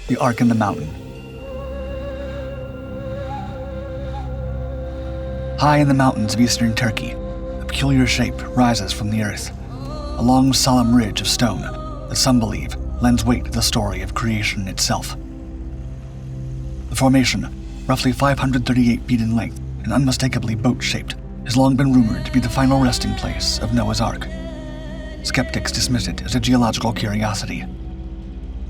The Ark in the Mountain. High in the mountains of eastern Turkey, a peculiar shape rises from the earth. A long, solemn ridge of stone that some believe lends weight to the story of creation itself. The formation, roughly 538 feet in length and unmistakably boat-shaped, has long been rumored to be the final resting place of Noah's Ark. Skeptics dismiss it as a geological curiosity.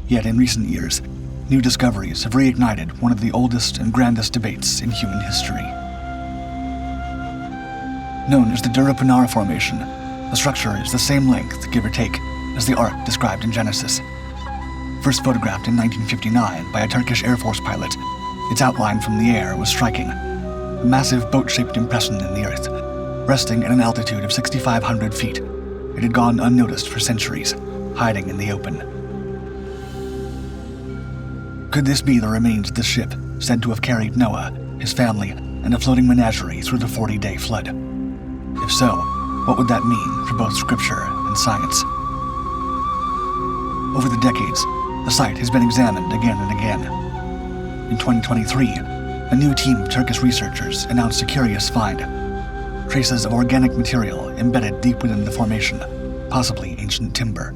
Yet in recent years, new discoveries have reignited one of the oldest and grandest debates in human history. Known as the Durupınar Formation, the structure is the same length, give or take, as the Ark described in Genesis. First photographed in 1959 by a Turkish Air Force pilot, its outline from the air was striking. A massive boat-shaped impression in the earth, resting at an altitude of 6,500 feet. It had gone unnoticed for centuries, hiding in the open. Could this be the remains of the ship said to have carried Noah, his family, and a floating menagerie through the 40-day flood? If so, what would that mean for both scripture and science? Over the decades, the site has been examined again and again. In 2023, a new team of Turkish researchers announced a curious find: traces of organic material embedded deep within the formation, possibly ancient timber.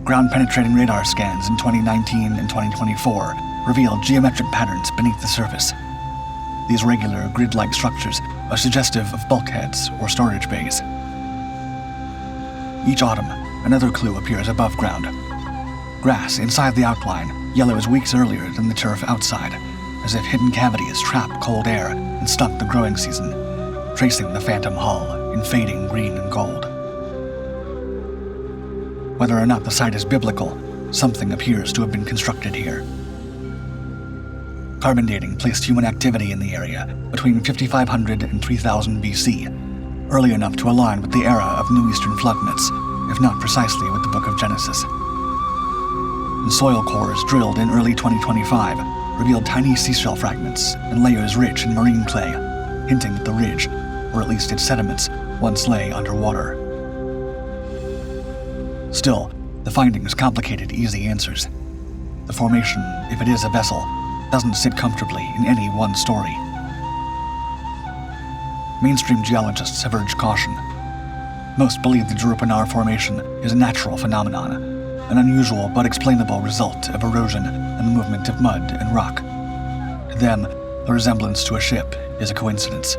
Ground-penetrating radar scans in 2019 and 2024 revealed geometric patterns beneath the surface. These regular, grid-like structures are suggestive of bulkheads or storage bays. Each autumn, another clue appears above ground. Grass inside the outline yellows weeks earlier than the turf outside, as if hidden cavities trap cold air and stunt the growing season, tracing the phantom hull in fading green and gold. Whether or not the site is biblical, something appears to have been constructed here. Carbon dating placed human activity in the area between 5500 and 3000 BC, early enough to align with the era of New Eastern flood myths, if not precisely with the Book of Genesis. And soil cores drilled in early 2025 revealed tiny seashell fragments and layers rich in marine clay, hinting that the ridge, or at least its sediments, once lay underwater. Still, the findings complicated easy answers. The formation, if it is a vessel, doesn't sit comfortably in any one story. Mainstream geologists have urged caution. Most believe the Durupınar Formation is a natural phenomenon, an unusual but explainable result of erosion and the movement of mud and rock. To them, the resemblance to a ship is a coincidence.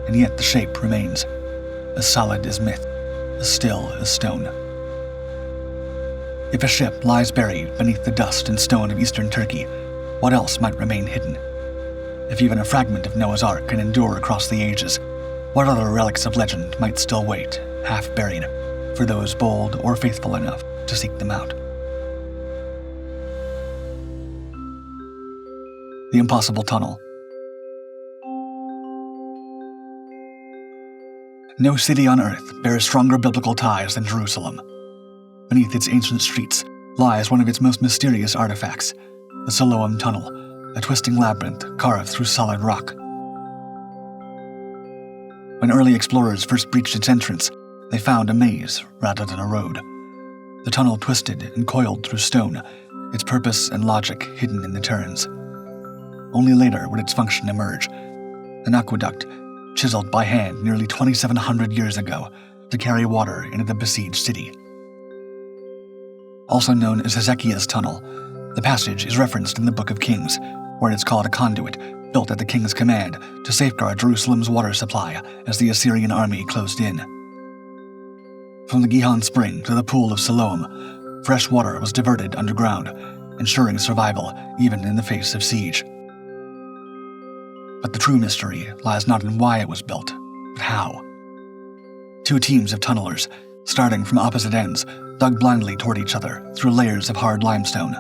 And yet the shape remains, as solid as myth, as still as stone. If a ship lies buried beneath the dust and stone of eastern Turkey, what else might remain hidden? If even a fragment of Noah's Ark can endure across the ages, what other relics of legend might still wait, half buried, for those bold or faithful enough to seek them out? The Impossible Tunnel. No city on earth bears stronger biblical ties than Jerusalem. Beneath its ancient streets lies one of its most mysterious artifacts, the Solemn Tunnel, a twisting labyrinth carved through solid rock. When early explorers first breached its entrance, they found a maze rather than a road. The tunnel twisted and coiled through stone, its purpose and logic hidden in the turns. Only later would its function emerge, an aqueduct chiseled by hand nearly 2,700 years ago to carry water into the besieged city. Also known as Hezekiah's Tunnel, the passage is referenced in the Book of Kings, where it's called a conduit built at the king's command to safeguard Jerusalem's water supply as the Assyrian army closed in. From the Gihon Spring to the Pool of Siloam, fresh water was diverted underground, ensuring survival even in the face of siege. But the true mystery lies not in why it was built, but how. Two teams of tunnelers, starting from opposite ends, dug blindly toward each other through layers of hard limestone.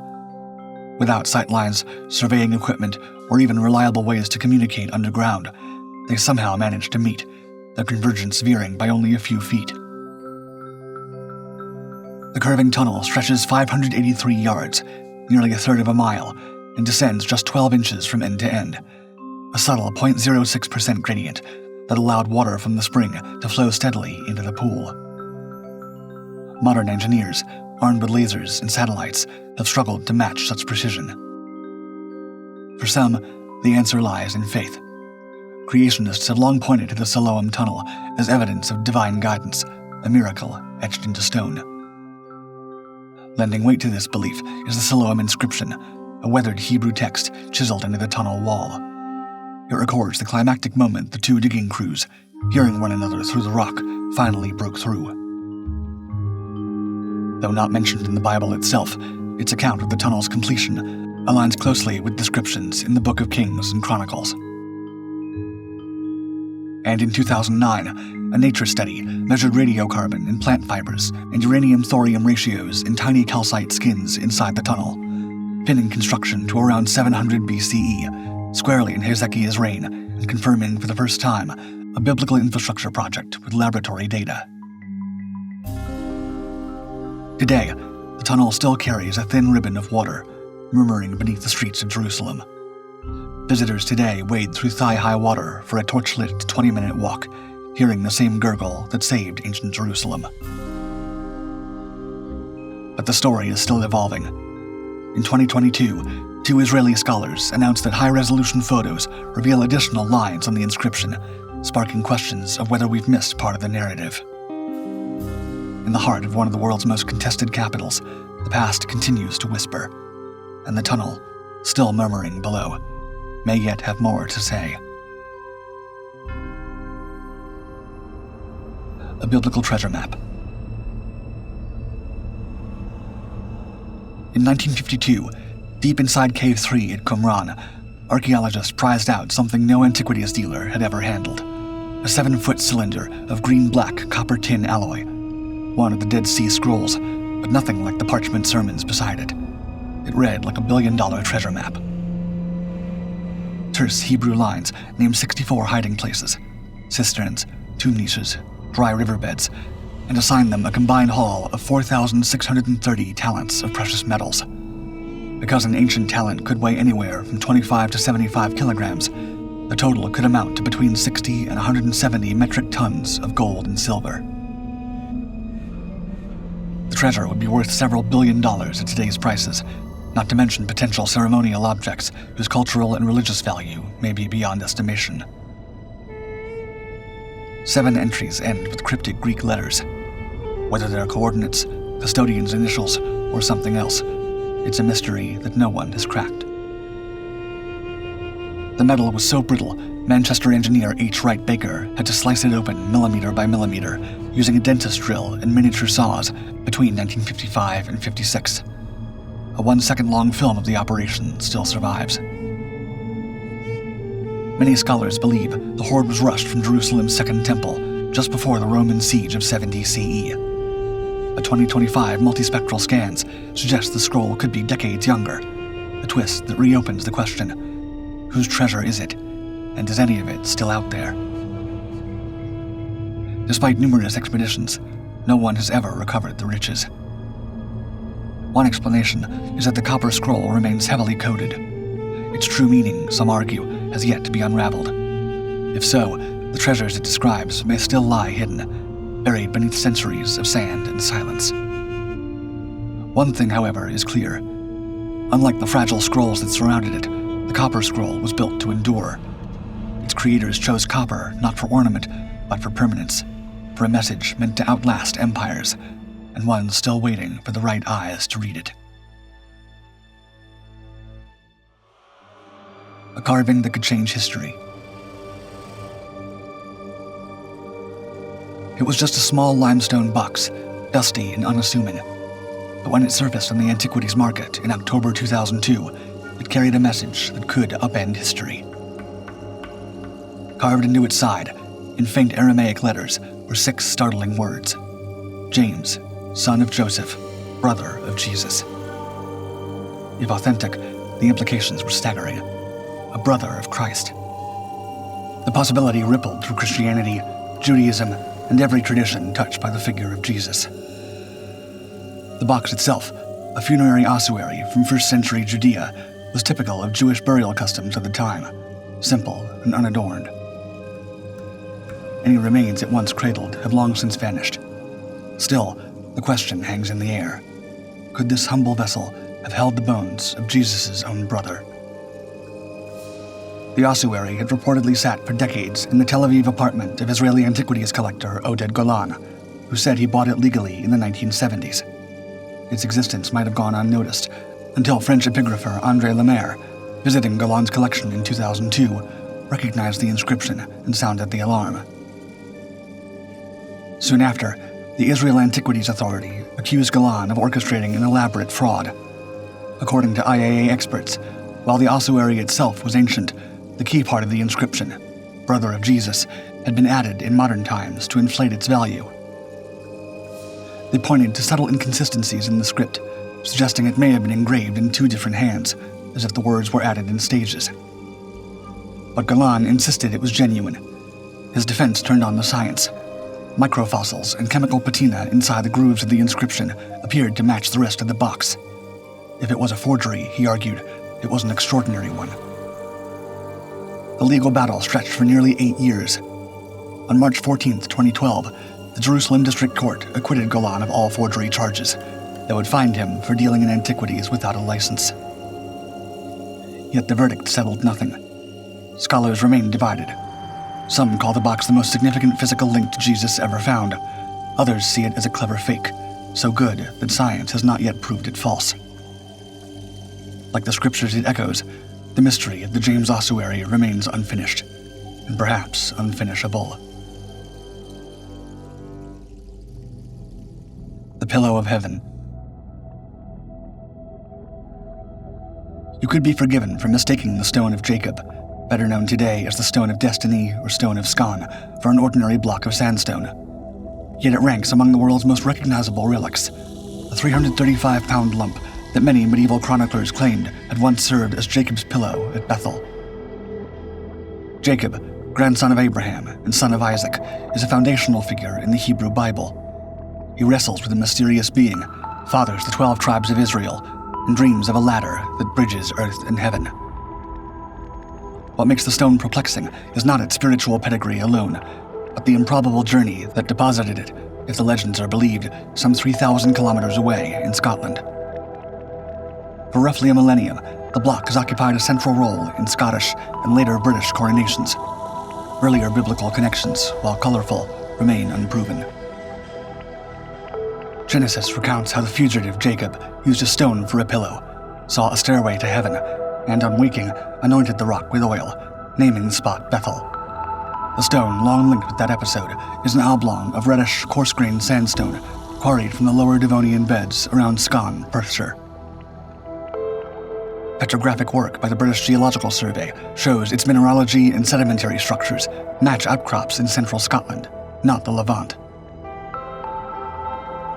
Without sightlines, surveying equipment, or even reliable ways to communicate underground, they somehow managed to meet, their convergence veering by only a few feet. The curving tunnel stretches 583 yards, nearly a third of a mile, and descends just 12 inches from end to end. A subtle 0.06% gradient, that allowed water from the spring to flow steadily into the pool. Modern engineers, armed with lasers and satellites, have struggled to match such precision. For some, the answer lies in faith. Creationists have long pointed to the Siloam Tunnel as evidence of divine guidance, a miracle etched into stone. Lending weight to this belief is the Siloam inscription, a weathered Hebrew text chiseled into the tunnel wall. It records the climactic moment the two digging crews, hearing one another through the rock, finally broke through. Though not mentioned in the Bible itself, its account of the tunnel's completion aligns closely with descriptions in the Book of Kings and Chronicles. And in 2009, a nature study measured radiocarbon in plant fibers and uranium-thorium ratios in tiny calcite skins inside the tunnel, pinning construction to around 700 BCE, squarely in Hezekiah's reign, and confirming for the first time a biblical infrastructure project with laboratory data. Today, the tunnel still carries a thin ribbon of water, murmuring beneath the streets of Jerusalem. Visitors today wade through thigh-high water for a torch-lit 20-minute walk, hearing the same gurgle that saved ancient Jerusalem. But the story is still evolving. In 2022, two Israeli scholars announced that high-resolution photos reveal additional lines on the inscription, sparking questions of whether we've missed part of the narrative. In the heart of one of the world's most contested capitals, the past continues to whisper, and the tunnel, still murmuring below, may yet have more to say. A biblical treasure map. In 1952, deep inside Cave 3 at Qumran, archaeologists prized out something no antiquities dealer had ever handled: a 7-foot cylinder of green-black copper tin alloy, one of the Dead Sea Scrolls, but nothing like the parchment sermons beside it. It read like a billion-dollar treasure map. Terse Hebrew lines named 64 hiding places, cisterns, tomb niches, dry riverbeds, and assigned them a combined haul of 4,630 talents of precious metals. Because an ancient talent could weigh anywhere from 25 to 75 kilograms, the total could amount to between 60 and 170 metric tons of gold and silver. The treasure would be worth several $billion at today's prices, not to mention potential ceremonial objects whose cultural and religious value may be beyond estimation. 7 entries end with cryptic Greek letters. Whether they're coordinates, custodian's initials, or something else, it's a mystery that no one has cracked. The metal was so brittle, Manchester engineer H. Wright Baker had to slice it open millimeter by millimeter using a dentist drill and miniature saws between 1955 and 56. A 1-second-long film of the operation still survives. Many scholars believe the hoard was rushed from Jerusalem's Second Temple just before the Roman siege of 70 CE. But 2025 multispectral scans suggest the scroll could be decades younger, a twist that reopens the question: whose treasure is it, and is any of it still out there? Despite numerous expeditions, no one has ever recovered the riches. One explanation is that the copper scroll remains heavily coded. Its true meaning, some argue, has yet to be unraveled. If so, the treasures it describes may still lie hidden, buried beneath centuries of sand and silence. One thing, however, is clear. Unlike the fragile scrolls that surrounded it, the copper scroll was built to endure. Its creators chose copper not for ornament, but for permanence, for a message meant to outlast empires, and one still waiting for the right eyes to read it. A carving that could change history. It was just a small limestone box, dusty and unassuming. But when it surfaced on the antiquities market in October 2002, it carried a message that could upend history. Carved into its side, in faint Aramaic letters, were 6 startling words: James, son of Joseph, brother of Jesus. If authentic, the implications were staggering. A brother of Christ. The possibility rippled through Christianity, Judaism, and every tradition touched by the figure of Jesus. The box itself, a funerary ossuary from 1st century Judea, was typical of Jewish burial customs of the time, simple and unadorned. any remains it once cradled have long since vanished. Still, the question hangs in the air. Could this humble vessel have held the bones of Jesus' own brother? The ossuary had reportedly sat for decades in the Tel Aviv apartment of Israeli antiquities collector Oded Golan, who said he bought it legally in the 1970s. Its existence might have gone unnoticed until French epigrapher André Lemaire, visiting Golan's collection in 2002, recognized the inscription and sounded the alarm. Soon after, the Israel Antiquities Authority accused Golan of orchestrating an elaborate fraud. According to IAA experts, while the ossuary itself was ancient, the key part of the inscription, Brother of Jesus, had been added in modern times to inflate its value. They pointed to subtle inconsistencies in the script, suggesting it may have been engraved in two different hands, as if the words were added in stages. But Golan insisted it was genuine. His defense turned on the science. Microfossils and chemical patina inside the grooves of the inscription appeared to match the rest of the box. If it was a forgery, he argued, it was an extraordinary one. The legal battle stretched for nearly 8 years. On March 14, 2012, the Jerusalem District Court acquitted Golan of all forgery charges that would find him for dealing in antiquities without a license. Yet the verdict settled nothing. Scholars remain divided. Some call the box the most significant physical link to Jesus ever found. Others see it as a clever fake, so good that science has not yet proved it false. Like the scriptures it echoes, the mystery of the James ossuary remains unfinished, and perhaps unfinishable. The Pillow of Heaven. You could be forgiven for mistaking the Stone of Jacob, better known today as the Stone of Destiny or Stone of Scone, for an ordinary block of sandstone. Yet it ranks among the world's most recognizable relics, a 335-pound lump that many medieval chroniclers claimed had once served as Jacob's pillow at Bethel. Jacob, grandson of Abraham and son of Isaac, is a foundational figure in the Hebrew Bible. He wrestles with a mysterious being, fathers the 12 tribes of Israel, and dreams of a ladder that bridges earth and heaven. What makes the stone perplexing is not its spiritual pedigree alone, but the improbable journey that deposited it, if the legends are believed, some 3,000 kilometers away in Scotland. For roughly a millennium, the block has occupied a central role in Scottish and later British coronations. Earlier biblical connections, while colorful, remain unproven. Genesis recounts how the fugitive Jacob used a stone for a pillow, saw a stairway to heaven, and on waking, anointed the rock with oil, naming the spot Bethel. The stone long linked with that episode is an oblong of reddish, coarse-grained sandstone quarried from the lower Devonian beds around Scone, Perthshire. Petrographic work by the British Geological Survey shows its mineralogy and sedimentary structures match outcrops in central Scotland, not the Levant.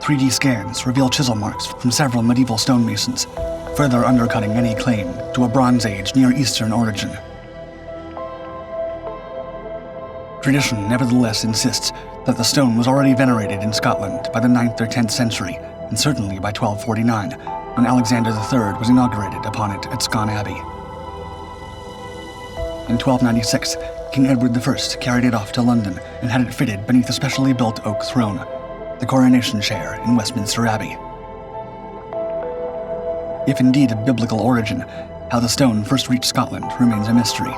3D scans reveal chisel marks from several medieval stonemasons, further undercutting any claim to a Bronze Age Near Eastern origin. Tradition nevertheless insists that the stone was already venerated in Scotland by the 9th or 10th century, and certainly by 1249, when Alexander III was inaugurated upon it at Scone Abbey. In 1296, King Edward I carried it off to London and had it fitted beneath a specially built oak throne, the coronation chair in Westminster Abbey. If indeed of biblical origin, how the stone first reached Scotland remains a mystery.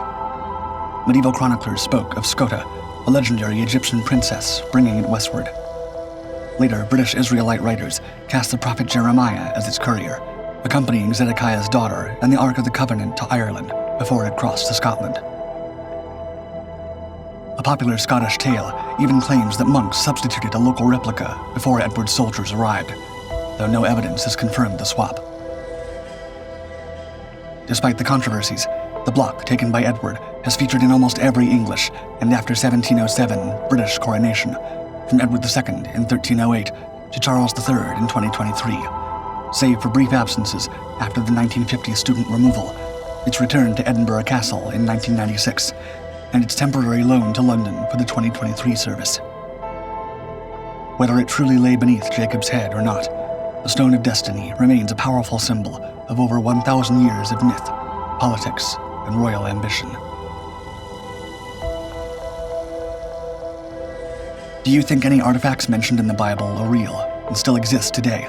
Medieval chroniclers spoke of Scota, a legendary Egyptian princess, bringing it westward. Later, British Israelite writers cast the prophet Jeremiah as its courier, accompanying Zedekiah's daughter and the Ark of the Covenant to Ireland before it crossed to Scotland. A popular Scottish tale even claims that monks substituted a local replica before Edward's soldiers arrived, though no evidence has confirmed the swap. Despite the controversies, the block taken by Edward has featured in almost every English and after 1707 British coronation, from Edward II in 1308 to Charles III in 2023. Save for brief absences after the 1950 student removal, its return to Edinburgh Castle in 1996, and its temporary loan to London for the 2023 service. Whether it truly lay beneath Jacob's head or not, the Stone of Destiny remains a powerful symbol of over 1,000 years of myth, politics, and royal ambition. Do you think any artifacts mentioned in the Bible are real and still exist today?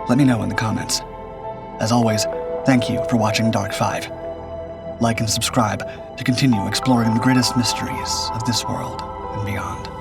Let me know in the comments. As always, thank you for watching Dark 5. Like and subscribe to continue exploring the greatest mysteries of this world and beyond.